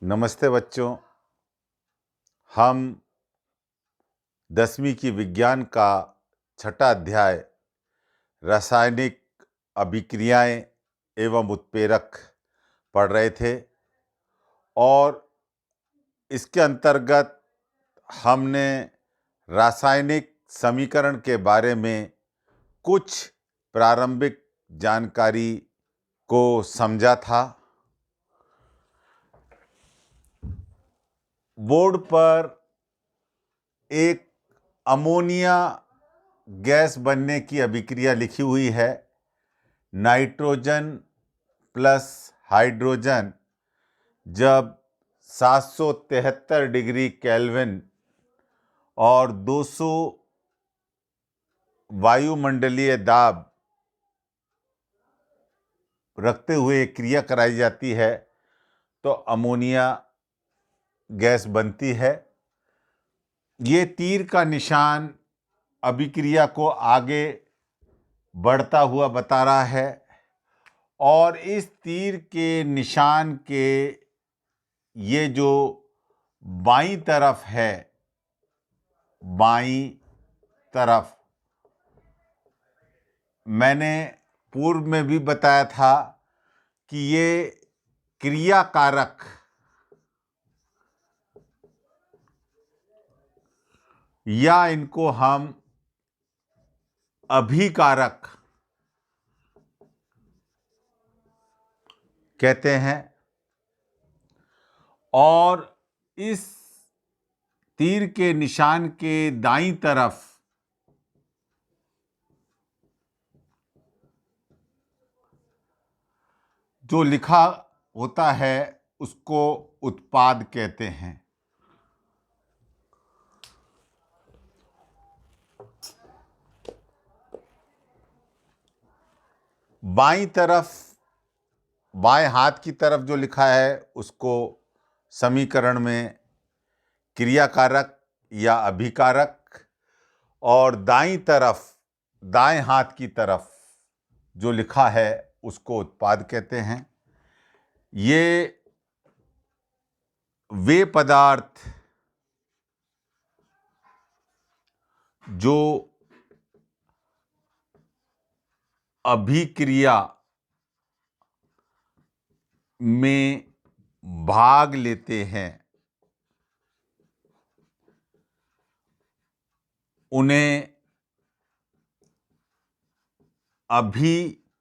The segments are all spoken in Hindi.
नमस्ते बच्चों। हम 10वीं की विज्ञान का छठा अध्याय रासायनिक अभिक्रियाएं एवं उत्प्रेरक पढ़ रहे थे और इसके अंतर्गत हमने रासायनिक समीकरण के बारे में कुछ प्रारंभिक जानकारी को समझा था। बोर्ड पर एक अमोनिया गैस बनने की अभिक्रिया लिखी हुई है। नाइट्रोजन प्लस हाइड्रोजन जब 773 डिग्री केल्विन और 200 वायुमंडलीय दाब रखते हुए क्रिया कराई जाती है तो अमोनिया गैस बनती है। ये तीर का निशान अभिक्रिया को आगे बढ़ता हुआ बता रहा है और इस तीर के निशान के ये जो बाईं तरफ है, बाईं तरफ मैंने पूर्व में भी बताया था कि ये क्रिया कारक या इनको हम अभिकारक कहते हैं और इस तीर के निशान के दाईं तरफ जो लिखा होता है उसको उत्पाद कहते हैं। बाईं तरफ, बाएं हाथ की तरफ जो लिखा है उसको समीकरण में क्रियाकारक या अभिकारक और दाईं तरफ, दाएं हाथ की तरफ जो लिखा है उसको उत्पाद कहते हैं। ये वे पदार्थ जो अभिक्रिया में भाग लेते हैं उन्हें अभिकारक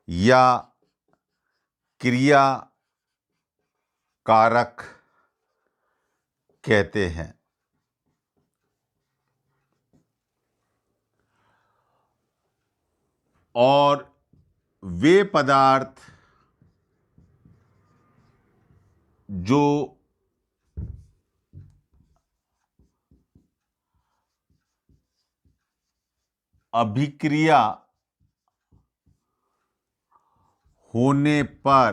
या क्रिया कारक कहते हैं। और वे पदार्थ जो अभिक्रिया होने पर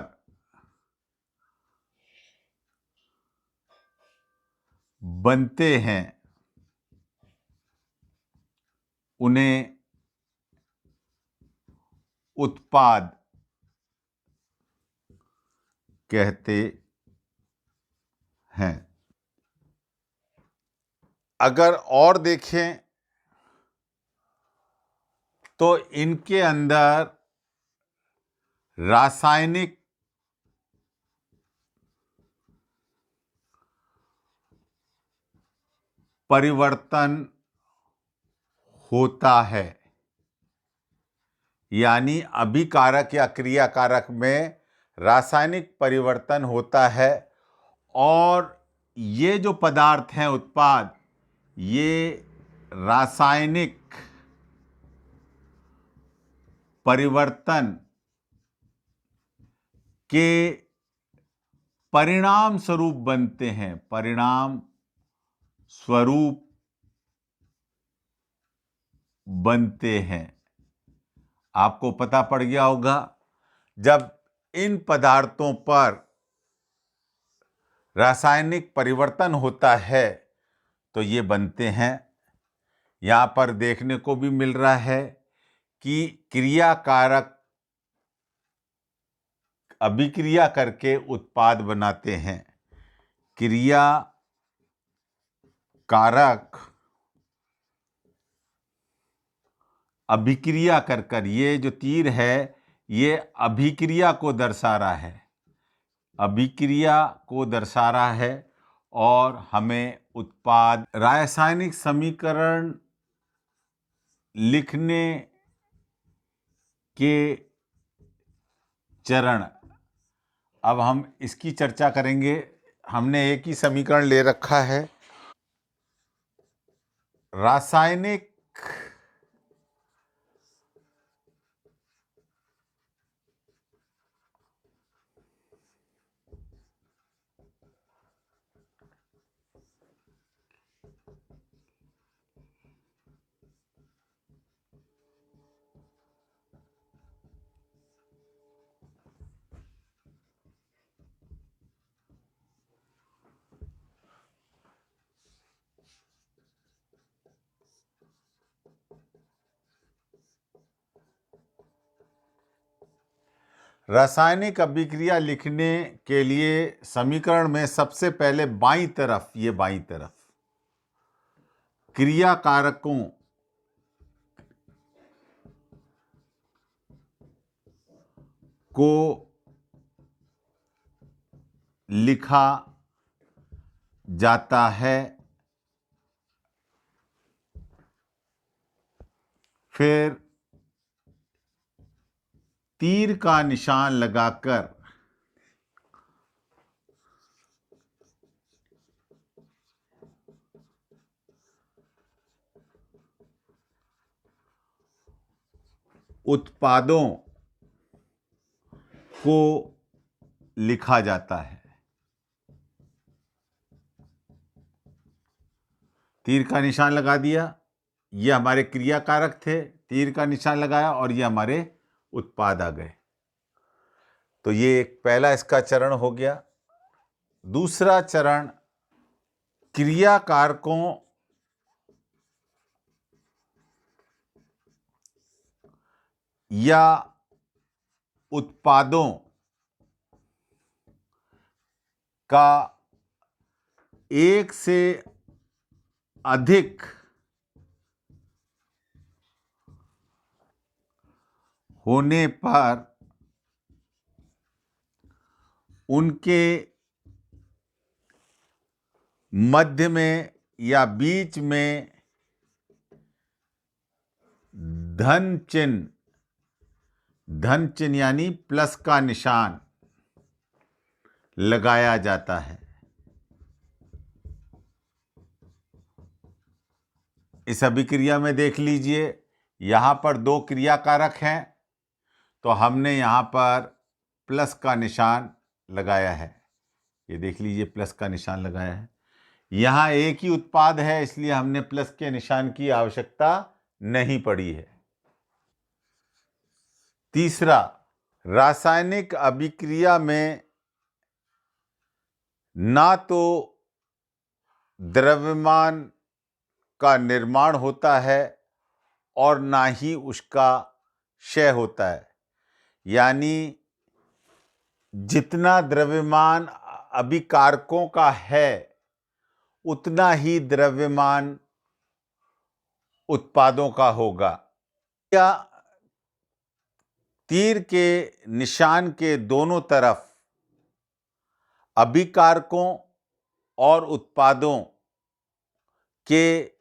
बनते हैं उन्हें उत्पाद कहते हैं। अगर और देखें तो इनके अंदर रासायनिक परिवर्तन होता है, यानी अभिकारक या क्रियाकारक में रासायनिक परिवर्तन होता है और ये जो पदार्थ हैं उत्पाद, ये रासायनिक परिवर्तन के परिणाम स्वरूप बनते हैं, परिणाम स्वरूप बनते हैं। आपको पता पड़ गया होगा जब इन पदार्थों पर रासायनिक परिवर्तन होता है तो ये बनते हैं। यहाँ पर देखने को भी मिल रहा है कि क्रियाकारक अभिक्रिया करके उत्पाद बनाते हैं। क्रिया कारक अभिक्रिया कर ये जो तीर है ये अभिक्रिया को दर्शा रहा है, अभिक्रिया को दर्शा रहा है और हमें उत्पाद रासायनिक समीकरण लिखने के चरण। अब हम इसकी चर्चा करेंगे। हमने एक ही समीकरण ले रखा है। रासायनिक रासायनिक अभिक्रिया लिखने के लिए समीकरण में सबसे पहले बाईं तरफ, ये बाईं तरफ क्रिया कारकों को लिखा जाता है। फिर तीर का निशान लगाकर उत्पादों को लिखा जाता है। तीर का निशान लगा दिया, ये हमारे क्रिया कारक थे, तीर का निशान लगाया और ये हमारे उत्पाद आ गए। तो ये एक पहला इसका चरण हो गया। दूसरा चरण क्रिया कारकों या उत्पादों का एक से अधिक होने पर उनके मध्य में या बीच में धन चिन्ह यानी प्लस का निशान लगाया जाता है। इस अभिक्रिया में देख लीजिए, यहाँ पर दो क्रिया कारक हैं तो हमने यहाँ पर प्लस का निशान लगाया है। ये देख लीजिए, प्लस का निशान लगाया है। यहाँ एक ही उत्पाद है इसलिए हमने प्लस के निशान की आवश्यकता नहीं पड़ी है। तीसरा, रासायनिक अभिक्रिया में ना तो द्रव्यमान का निर्माण होता है और ना ही उसका क्षय होता है। यानी जितना द्रव्यमान अभिकारकों का है उतना ही द्रव्यमान उत्पादों का होगा। या तीर के निशान के दोनों तरफ अभिकारकों और उत्पादों के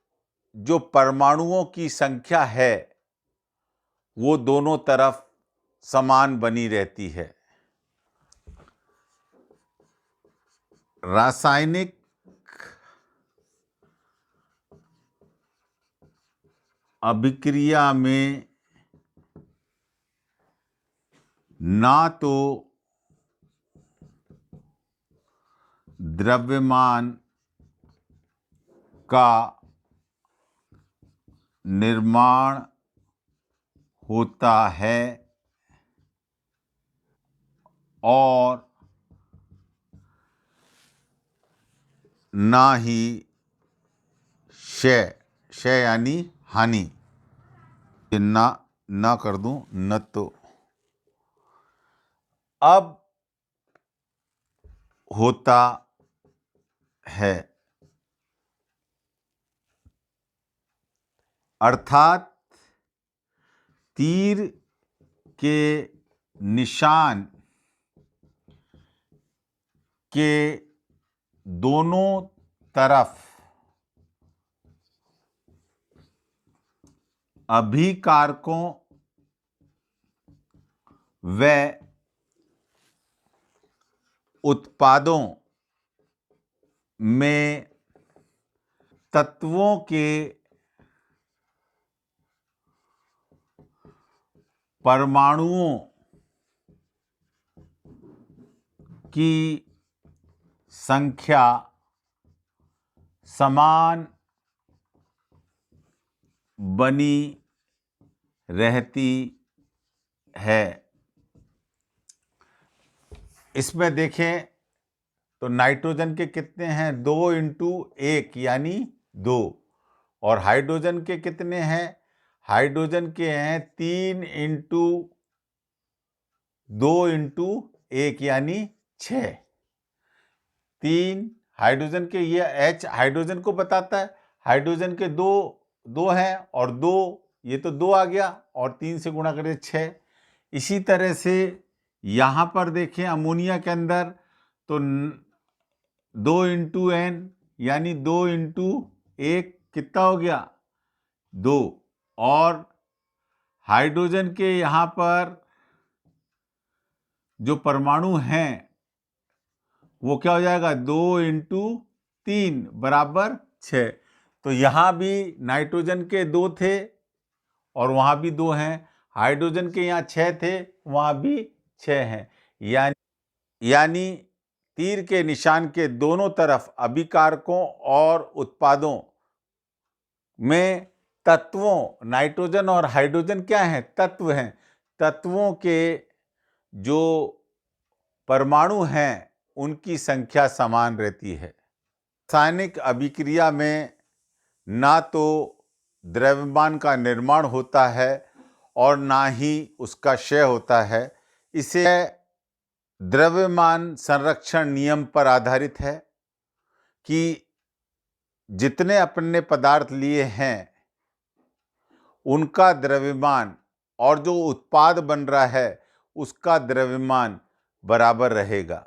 जो परमाणुओं की संख्या है वो दोनों तरफ समान बनी रहती है। रासायनिक अभिक्रिया में ना तो द्रव्यमान का निर्माण होता है और ना ही क्षय यानी हानि। ये ना कर दूं न तो। अब होता है, अर्थात तीर के निशान के दोनों तरफ अभिकारकों व उत्पादों में तत्वों के परमाणुओं की संख्या समान बनी रहती है। इसमें देखें तो नाइट्रोजन के कितने हैं, 2 इंटू 1 यानी 2, और हाइड्रोजन के कितने हैं, हाइड्रोजन के हैं 3 इंटू 2 इंटू 1 यानी 6। 3 हाइड्रोजन के, ये H हाइड्रोजन को बताता है, हाइड्रोजन के दो हैं और 2, ये तो 2 आ गया और 3 से गुणा करें 6। इसी तरह से यहाँ पर देखें अमोनिया के अंदर तो 2 इंटू N यानी 2 इंटू 1 कितना हो गया, 2, और हाइड्रोजन के यहाँ पर जो परमाणु हैं वो क्या हो जाएगा, 2 इंटू 3 बराबर 6। तो यहाँ भी नाइट्रोजन के 2 थे और वहाँ भी 2 हैं, हाइड्रोजन के यहाँ 6 थे, वहाँ भी 6 हैं। यानी तीर के निशान के दोनों तरफ अभिकारकों और उत्पादों में तत्वों, नाइट्रोजन और हाइड्रोजन क्या हैं, तत्व हैं, तत्वों के जो परमाणु हैं उनकी संख्या समान रहती है। रासायनिक अभिक्रिया में ना तो द्रव्यमान का निर्माण होता है और ना ही उसका क्षय होता है। इसे द्रव्यमान संरक्षण नियम पर आधारित है कि जितने अपने पदार्थ लिए हैं उनका द्रव्यमान और जो उत्पाद बन रहा है उसका द्रव्यमान बराबर रहेगा।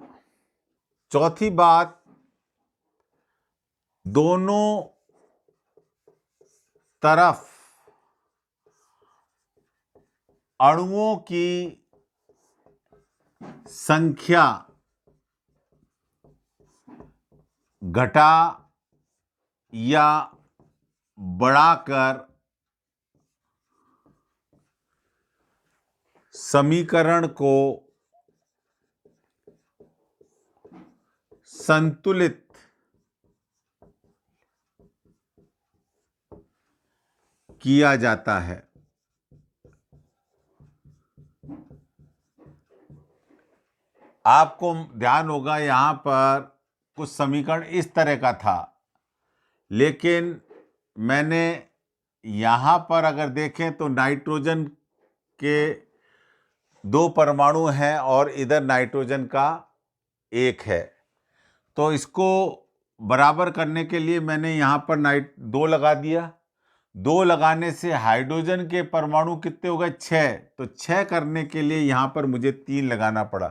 चौथी बात, दोनों तरफ अणुओं की संख्या घटा या बढ़ाकर समीकरण को संतुलित किया जाता है। आपको ध्यान होगा यहाँ पर कुछ समीकरण इस तरह का था, लेकिन मैंने यहाँ पर अगर देखें तो नाइट्रोजन के 2 परमाणु हैं और इधर नाइट्रोजन का 1 है, तो इसको बराबर करने के लिए मैंने यहाँ पर 2 लगा दिया। 2 लगाने से हाइड्रोजन के परमाणु कितने हो गए, 6, तो 6 करने के लिए यहाँ पर मुझे 3 लगाना पड़ा।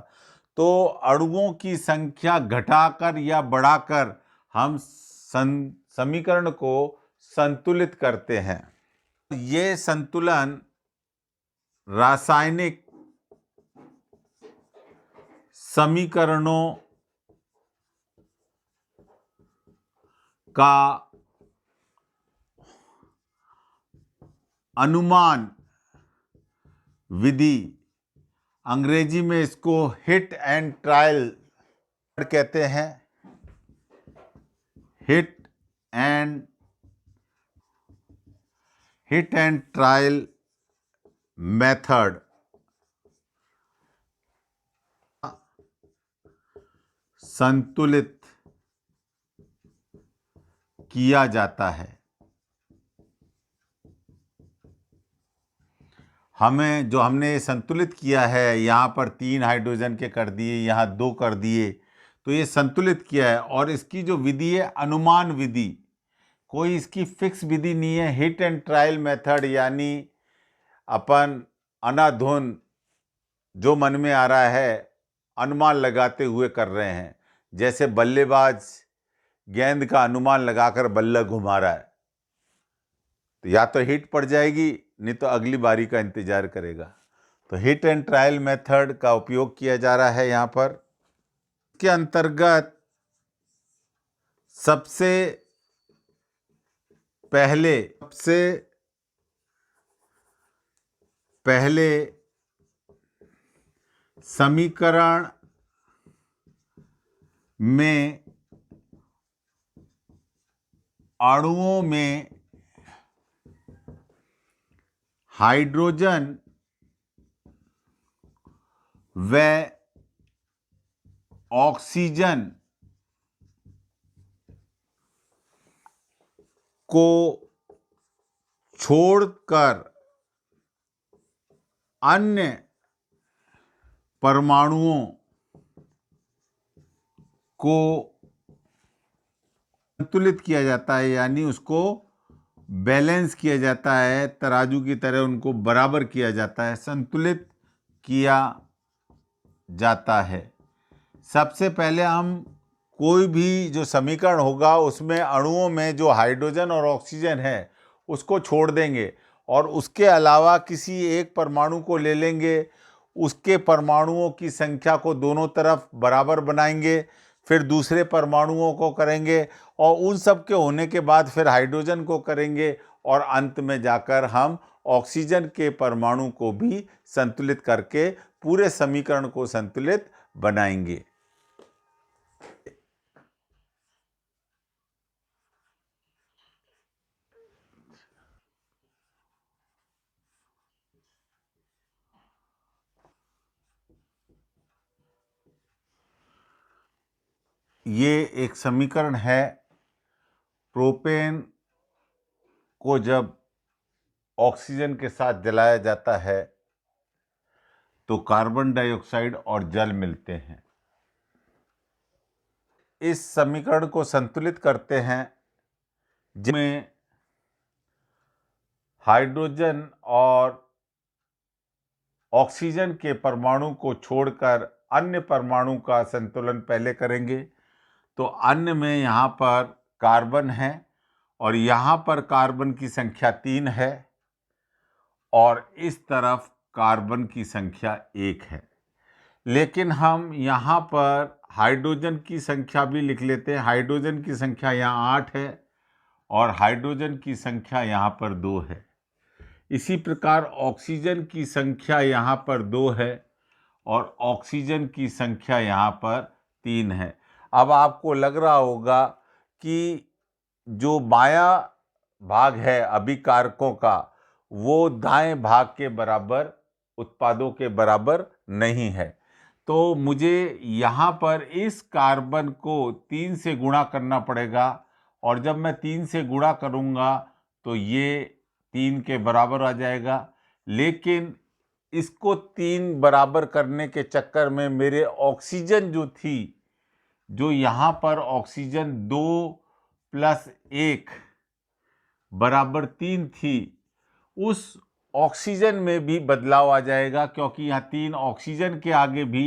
तो अणुओं की संख्या घटाकर या बढ़ाकर हम समीकरण को संतुलित करते हैं। ये संतुलन रासायनिक समीकरणों का अनुमान विधि, अंग्रेजी में इसको हिट एंड ट्रायल कहते हैं, हिट एंड ट्रायल मेथड संतुलित किया जाता है। हमने संतुलित किया है, यहाँ पर 3 हाइड्रोजन के कर दिए, यहाँ 2 कर दिए, तो ये संतुलित किया है। और इसकी जो विधि है अनुमान विधि, कोई इसकी फिक्स विधि नहीं है, हिट एंड ट्रायल मेथड, यानी अपन अनाधुन जो मन में आ रहा है अनुमान लगाते हुए कर रहे हैं। जैसे बल्लेबाज गेंद का अनुमान लगाकर बल्ला घुमा रहा है, तो या तो हिट पड़ जाएगी, नहीं तो अगली बारी का इंतजार करेगा। तो हिट एंड ट्रायल मेथड का उपयोग किया जा रहा है यहाँ पर। के अंतर्गत सबसे पहले समीकरण में अणुओं में हाइड्रोजन व ऑक्सीजन को छोड़कर अन्य परमाणुओं को संतुलित किया जाता है, यानी उसको बैलेंस किया जाता है, तराजू की तरह उनको बराबर किया जाता है, संतुलित किया जाता है। सबसे पहले हम कोई भी जो समीकरण होगा उसमें अणुओं में जो हाइड्रोजन और ऑक्सीजन है उसको छोड़ देंगे और उसके अलावा किसी एक परमाणु को ले लेंगे, उसके परमाणुओं की संख्या को दोनों तरफ बराबर बनाएंगे, फिर दूसरे परमाणुओं को करेंगे और उन सब के होने के बाद फिर हाइड्रोजन को करेंगे और अंत में जाकर हम ऑक्सीजन के परमाणु को भी संतुलित करके पूरे समीकरण को संतुलित बनाएंगे। ये एक समीकरण है। प्रोपेन को जब ऑक्सीजन के साथ जलाया जाता है तो कार्बन डाइऑक्साइड और जल मिलते हैं। इस समीकरण को संतुलित करते हैं जिसमें हाइड्रोजन और ऑक्सीजन के परमाणु को छोड़कर अन्य परमाणु का संतुलन पहले करेंगे। तो अन्य में यहाँ पर कार्बन है और यहाँ पर कार्बन की संख्या 3 है और इस तरफ कार्बन की संख्या 1 है। लेकिन हम यहाँ पर हाइड्रोजन की संख्या भी लिख लेते हैं। हाइड्रोजन की संख्या यहाँ 8 है और हाइड्रोजन की संख्या यहाँ पर 2 है। इसी प्रकार ऑक्सीजन की संख्या यहाँ पर 2 है और ऑक्सीजन की संख्या यहाँ पर 3 है। अब आपको लग रहा होगा कि जो बायां भाग है अभिकारकों का वो दाएं भाग के बराबर, उत्पादों के बराबर नहीं है। तो मुझे यहाँ पर इस कार्बन को 3 से गुणा करना पड़ेगा और जब मैं 3 से गुणा करूँगा तो ये 3 के बराबर आ जाएगा। लेकिन इसको 3 बराबर करने के चक्कर में मेरे ऑक्सीजन जो थी, जो यहाँ पर ऑक्सीजन 2 + 1 बराबर 3 थी, उस ऑक्सीजन में भी बदलाव आ जाएगा क्योंकि यहाँ 3 ऑक्सीजन के आगे भी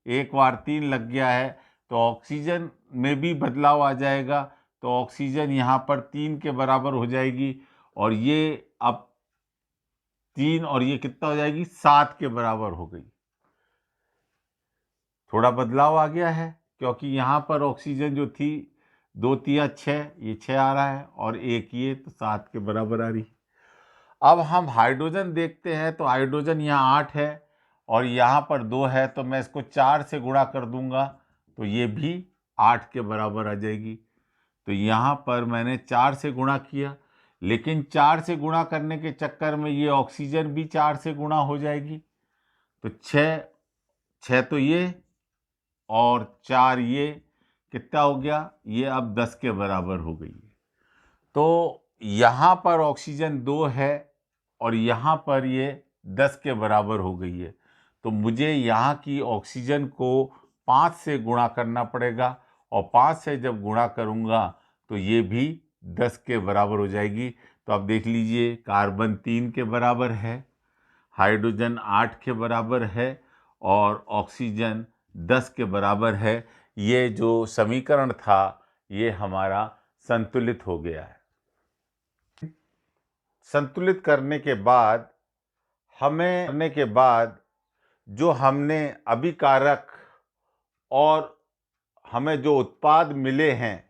एक बार 3 लग गया है तो ऑक्सीजन में भी बदलाव आ जाएगा। तो ऑक्सीजन यहाँ पर 3 के बराबर हो जाएगी और ये अब 3 और ये कितना हो जाएगी, 7 के बराबर हो गई। थोड़ा बदलाव आ गया है क्योंकि यहाँ पर ऑक्सीजन जो थी 2 × 6, ये 6 आ रहा है और 1 ये, तो 7 के बराबर आ रही। अब हम हाइड्रोजन देखते हैं तो हाइड्रोजन यहाँ 8 है और यहाँ पर 2 है, तो मैं इसको 4 से गुणा कर दूंगा तो ये भी 8 के बराबर आ जाएगी। तो यहाँ पर मैंने 4 से गुणा किया, लेकिन 4 से गुणा करने के चक्कर में ये ऑक्सीजन भी 4 से गुणा हो जाएगी। तो 6 तो ये और 4 ये, कितना हो गया, ये अब 10 के बराबर हो गई है। तो यहाँ पर ऑक्सीजन 2 है और यहाँ पर ये 10 के बराबर हो गई है। तो मुझे यहाँ की ऑक्सीजन को 5 से गुणा करना पड़ेगा, और 5 से जब गुणा करूँगा तो ये भी 10 के बराबर हो जाएगी। तो आप देख लीजिए, कार्बन 3 के बराबर है, हाइड्रोजन 8 के बराबर है, और ऑक्सीजन 10 के बराबर है। ये जो समीकरण था ये हमारा संतुलित हो गया है। संतुलित करने के बाद जो हमने अभिकारक और हमें जो उत्पाद मिले हैं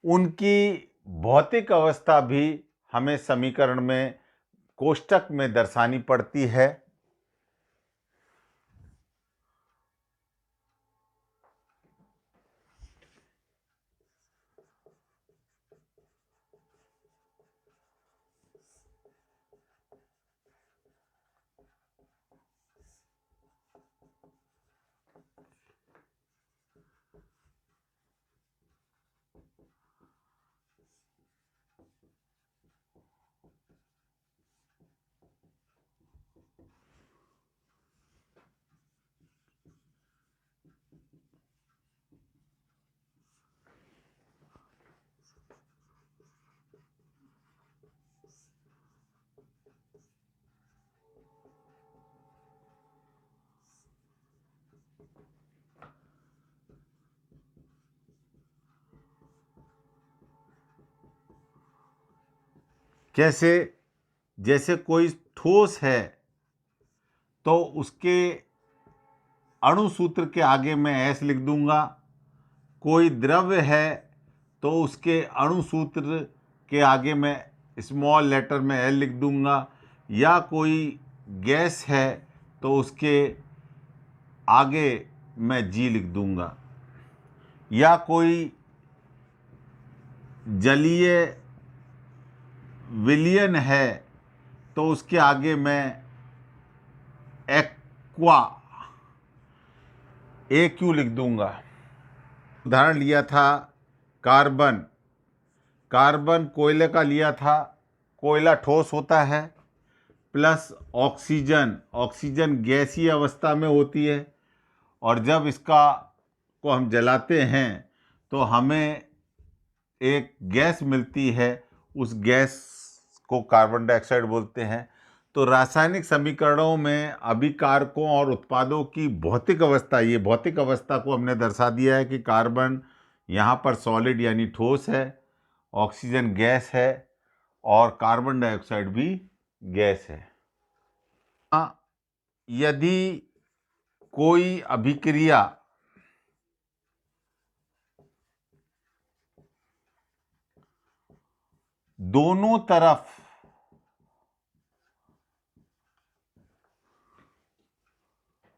उनकी भौतिक अवस्था भी हमें समीकरण में कोष्टक में दर्शानी पड़ती है। कैसे? जैसे कोई ठोस है तो उसके अणु सूत्र के आगे मैं S लिख दूंगा। कोई द्रव्य है तो उसके अणु सूत्र के आगे मैं स्मॉल लेटर में L लिख दूंगा। या कोई गैस है तो उसके आगे मैं G लिख दूंगा। या कोई जलीय विलयन है तो उसके आगे मैं एक्वा AQ लिख दूंगा। उदाहरण लिया था कार्बन। कार्बन कोयले का लिया था, कोयला ठोस होता है, प्लस ऑक्सीजन, ऑक्सीजन गैसीय अवस्था में होती है, और जब इसका को हम जलाते हैं तो हमें एक गैस मिलती है, उस गैस को कार्बन डाइऑक्साइड बोलते हैं। तो रासायनिक समीकरणों में अभिकारकों और उत्पादों की भौतिक अवस्था, ये भौतिक अवस्था को हमने दर्शा दिया है कि कार्बन यहाँ पर सॉलिड यानी ठोस है, ऑक्सीजन गैस है, और कार्बन डाइऑक्साइड भी गैस है। यदि कोई अभिक्रिया दोनों तरफ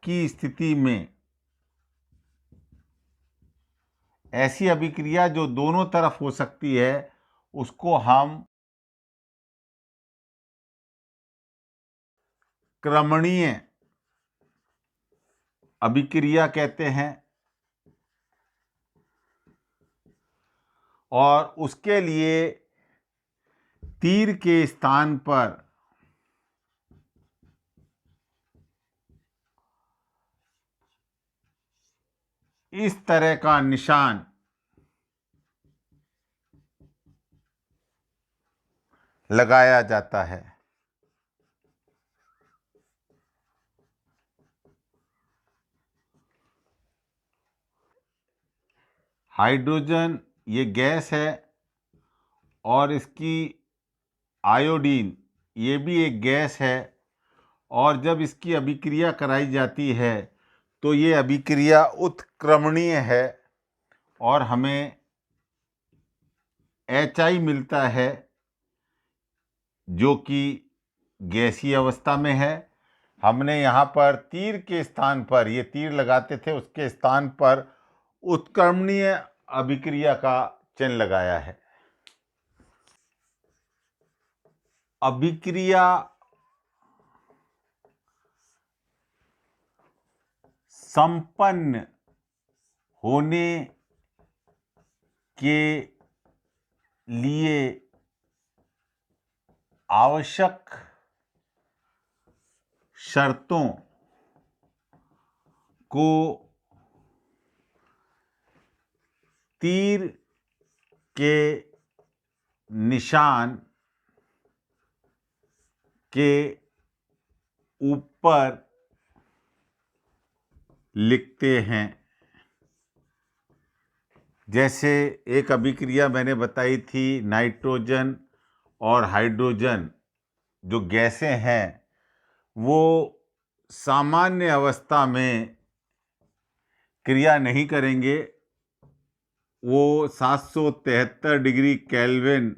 की स्थिति में, ऐसी अभिक्रिया जो दोनों तरफ हो सकती है, उसको हम क्रमणीय अभिक्रिया कहते हैं। और उसके लिए तीर के स्थान पर इस तरह का निशान लगाया जाता है। हाइड्रोजन ये गैस है, और इसकी आयोडीन ये भी एक गैस है, और जब इसकी अभिक्रिया कराई जाती है तो ये अभिक्रिया उत्क्रमणीय है, और हमें HI मिलता है जो कि गैसीय अवस्था में है। हमने यहाँ पर तीर के स्थान पर, ये तीर लगाते थे, उसके स्थान पर उत्क्रमणीय अभिक्रिया का चिन्ह लगाया है। अभिक्रिया संपन्न होने के लिए आवश्यक शर्तों को तीर के निशान के ऊपर लिखते हैं। जैसे एक अभिक्रिया मैंने बताई थी, नाइट्रोजन और हाइड्रोजन जो गैसें हैं वो सामान्य अवस्था में क्रिया नहीं करेंगे। वो 773 डिग्री केल्विन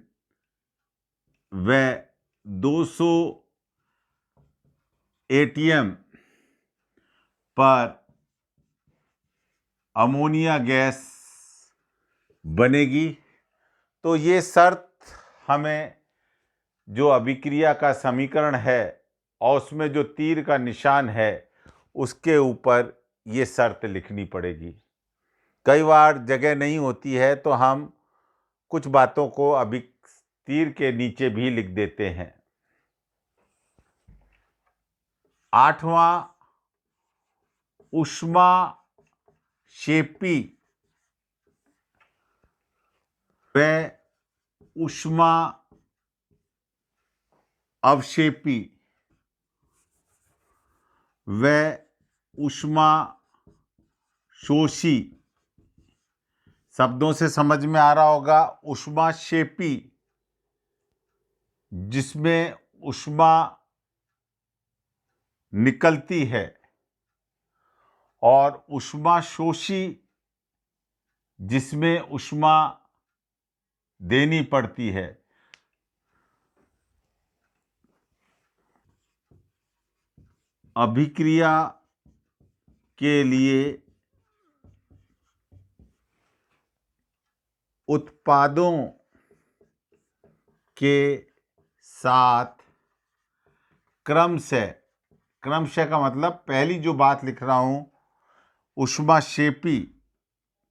व 200 एटीएम पर अमोनिया गैस बनेगी। तो ये शर्त हमें जो अभिक्रिया का समीकरण है और उसमें जो तीर का निशान है उसके ऊपर ये शर्त लिखनी पड़ेगी। कई बार जगह नहीं होती है तो हम कुछ बातों को अभी तीर के नीचे भी लिख देते हैं। 8वां ऊष्माक्षेपी व ऊष्मा अवक्षेपी व ऊष्मा शोषी शब्दों से समझ में आ रहा होगा। ऊष्माक्षेपी जिसमें ऊष्मा निकलती है और ऊष्मा शोषी जिसमें ऊष्मा देनी पड़ती है। अभिक्रिया के लिए उत्पादों के साथ क्रमशः का मतलब पहली जो बात लिख रहा हूं ऊष्माक्षेपी,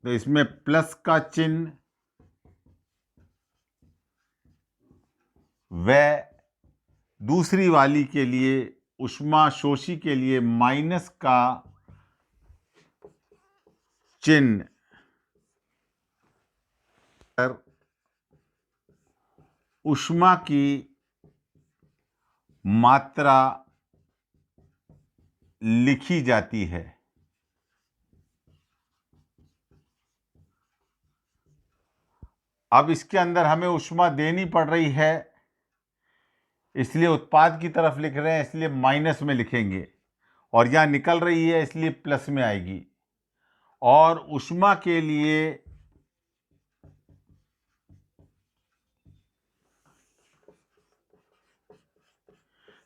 तो इसमें प्लस का चिन्ह व दूसरी वाली के लिए ऊष्मा शोषी के लिए माइनस का चिन्ह ऊष्मा की मात्रा लिखी जाती है। अब इसके अंदर हमें ऊष्मा देनी पड़ रही है इसलिए उत्पाद की तरफ लिख रहे हैं, इसलिए माइनस में लिखेंगे, और यहां निकल रही है इसलिए प्लस में आएगी। और ऊष्मा के लिए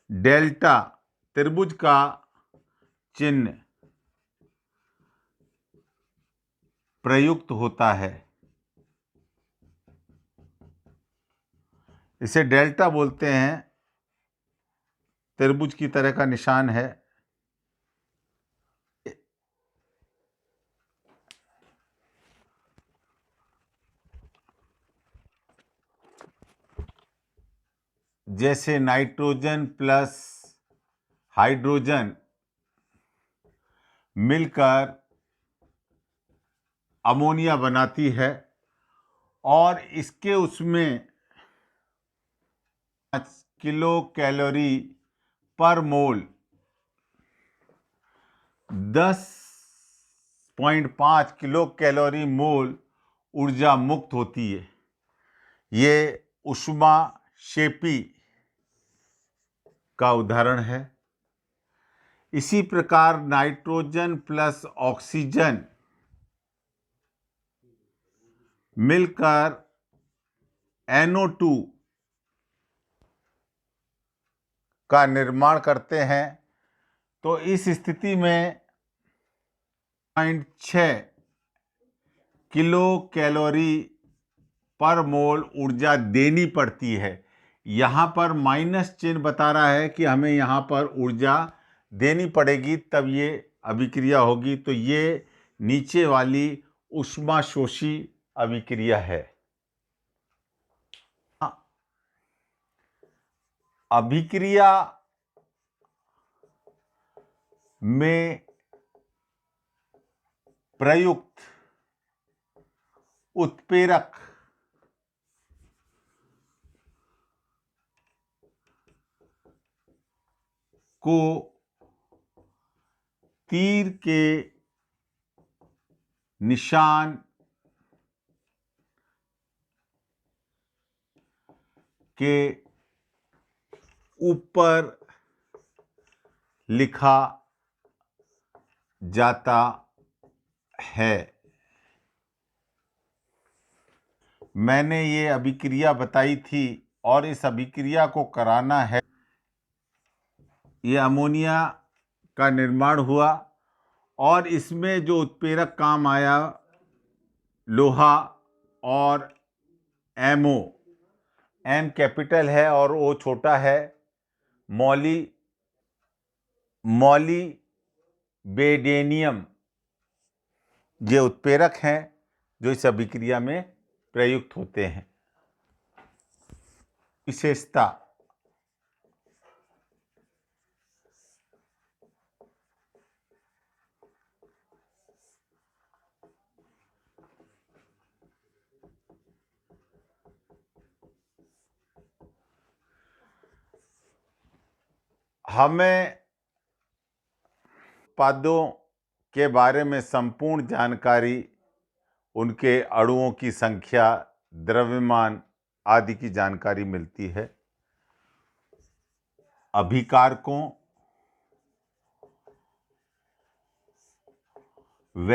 डेल्टा त्रिभुज का चिन्ह प्रयुक्त होता है। इसे डेल्टा बोलते हैं, त्रिभुज की तरह का निशान है। जैसे नाइट्रोजन प्लस हाइड्रोजन मिलकर अमोनिया बनाती है और इसके उसमें 5 किलो कैलोरी पर मोल 10.5 किलो कैलोरी मोल ऊर्जा मुक्त होती है। ये ऊष्माक्षेपी का उदाहरण है। इसी प्रकार नाइट्रोजन प्लस ऑक्सीजन मिलकर NO2 का निर्माण करते हैं। तो इस स्थिति में 0.6 किलो कैलोरी पर मोल ऊर्जा देनी पड़ती है। यहाँ पर माइनस चिन्ह बता रहा है कि हमें यहाँ पर ऊर्जा देनी पड़ेगी तब ये अभिक्रिया होगी। तो ये नीचे वाली ऊष्माशोषी अभिक्रिया है। अभिक्रिया में प्रयुक्त उत्प्रेरक को तीर के निशान के ऊपर लिखा जाता है। मैंने ये अभिक्रिया बताई थी और इस अभिक्रिया को कराना है। ये अमोनिया का निर्माण हुआ और इसमें जो उत्प्रेरक काम आया, लोहा और एमओ, एम कैपिटल है और ओ छोटा है, मॉलिबेडेनियम, ये उत्प्रेरक हैं जो इस अभिक्रिया में प्रयुक्त होते हैं। विशेषता, हमें उत्पादों के बारे में संपूर्ण जानकारी, उनके अणुओं की संख्या, द्रव्यमान आदि की जानकारी मिलती है। अभिकारकों व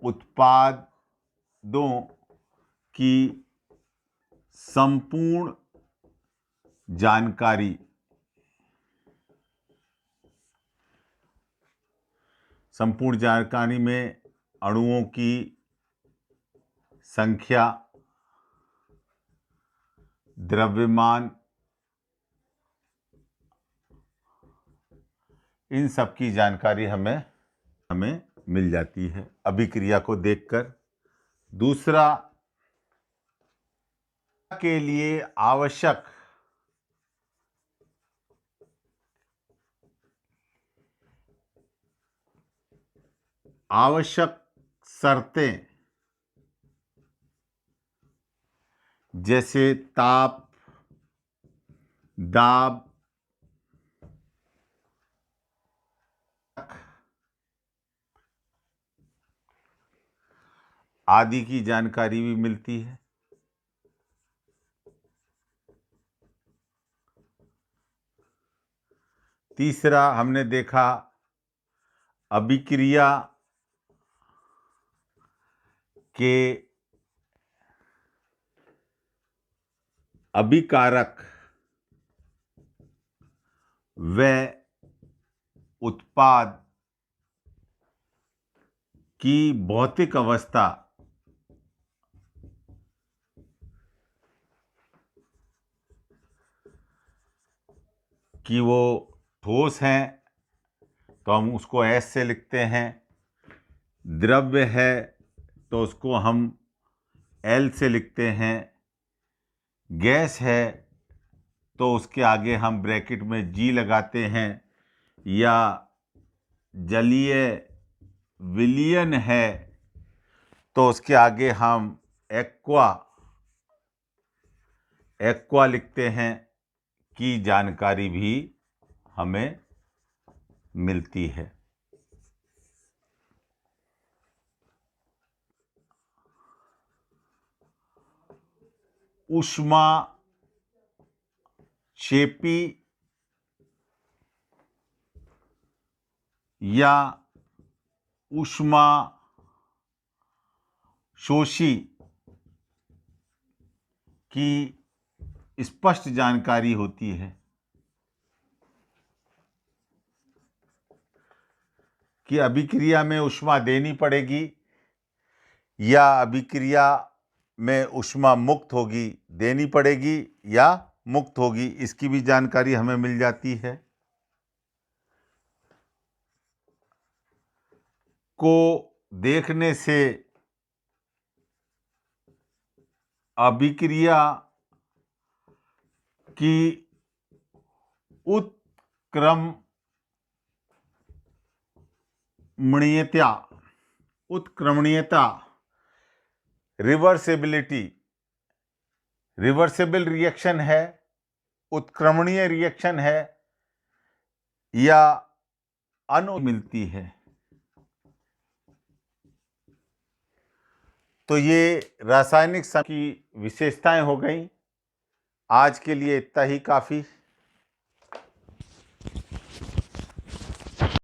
उत्पादों की संपूर्ण जानकारी, संपूर्ण जानकारी में अणुओं की संख्या, द्रव्यमान, इन सब की जानकारी हमें मिल जाती है अभिक्रिया को देखकर। दूसरा, के लिए आवश्यक शर्तें जैसे ताप, दाब आदि की जानकारी भी मिलती है। तीसरा, हमने देखा अभिक्रिया के अभिकारक व उत्पाद की भौतिक अवस्था कि वो ठोस हैं तो हम उसको एस से लिखते हैं, द्रव्य है तो उसको हम एल से लिखते हैं, गैस है तो उसके आगे हम ब्रैकेट में जी लगाते हैं, या जलीय विलयन है तो उसके आगे हम एक्वा लिखते हैं, की जानकारी भी हमें मिलती है। ऊष्माक्षेपी या ऊष्मा शोषी की स्पष्ट जानकारी होती है कि अभिक्रिया में ऊष्मा देनी पड़ेगी या अभिक्रिया में ऊष्मा मुक्त होगी, देनी पड़ेगी या मुक्त होगी, इसकी भी जानकारी हमें मिल जाती है। को देखने से अभिक्रिया की उत्क्रमणीयता रिवर्सिबिलिटी, रिवर्सिबल रिएक्शन है, उत्क्रमणीय रिएक्शन है या मिलती है। तो ये रासायनिक की विशेषताएं हो गई। आज के लिए इतना ही काफ़ी।